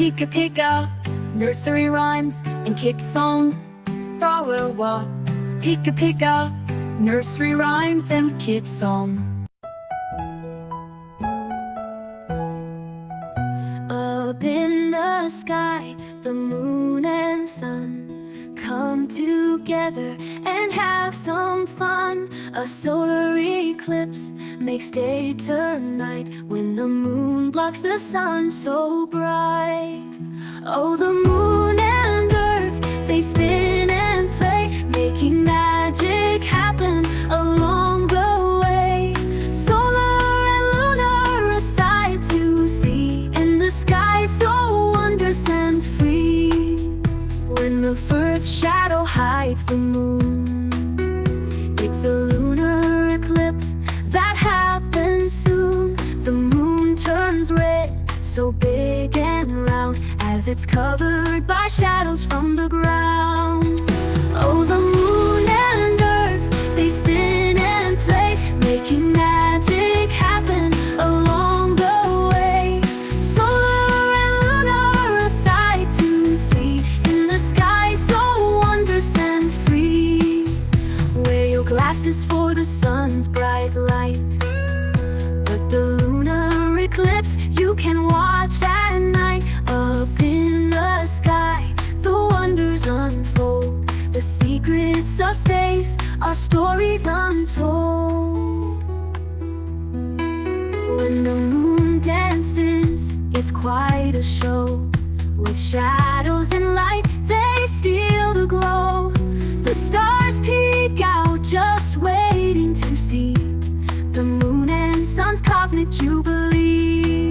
Pika pika, nursery rhymes and kid song. Wa Pika pika, nursery rhymes and kid song. Up in the sky, the moon and sun come together and have some fun. A solar eclipse makes day turn night when the moon blocks the sun so bright. Oh, the moon and earth, they spin and play, making magic happen along the way. Solar and lunar, a sight to see in the sky, so wondrous and free. When the first shadow hides the moon, it's a lunar eclipse that happens soon. The moon turns red, so big and round, as it's covered by shadows from the ground. Oh, the moon and earth, they spin and play, making magic happen along the way. Solar and lunar, a sight to see in the sky, so wondrous and free. Wear your glasses for the sun's bright light, but the lunar eclipse you can watch at night. Up in the sky, the wonders unfold, the secrets of space are stories untold. When the moon dances, it's quite a show. With shadows and light, they steal the glow. The stars peek out, just waiting to see the moon and sun's cosmic jubilee.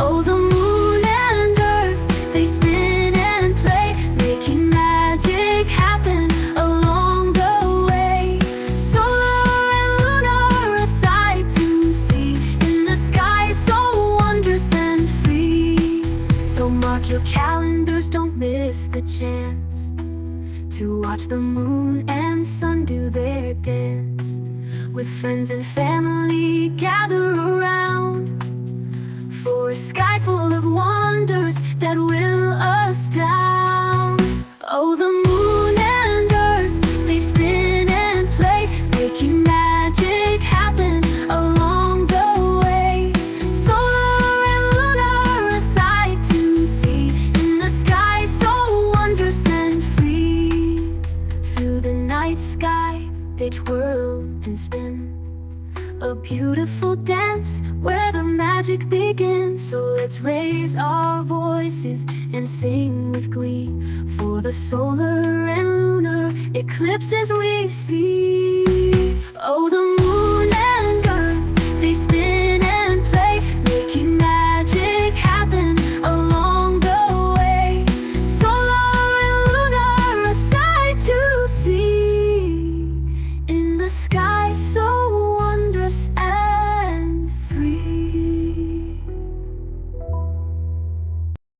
Oh, the moon and earth, they spin and play, making magic happen along the way. Solar and lunar, a sight to see in the sky, so wondrous and free. So mark your calendars, don't miss the chance to watch the moon and sun do their dance. With friends and family gather around for a sky full of wonders that will astound. Oh, the moon and earth, they spin and play, making magic happen along the way. Solar and lunar, a sight to see in the sky, so wondrous and free. Through the night sky, they twirl and spin, a beautiful dance where the magic begins. So let's raise our voices and sing with glee for the solar and lunar eclipses we see. Oh, the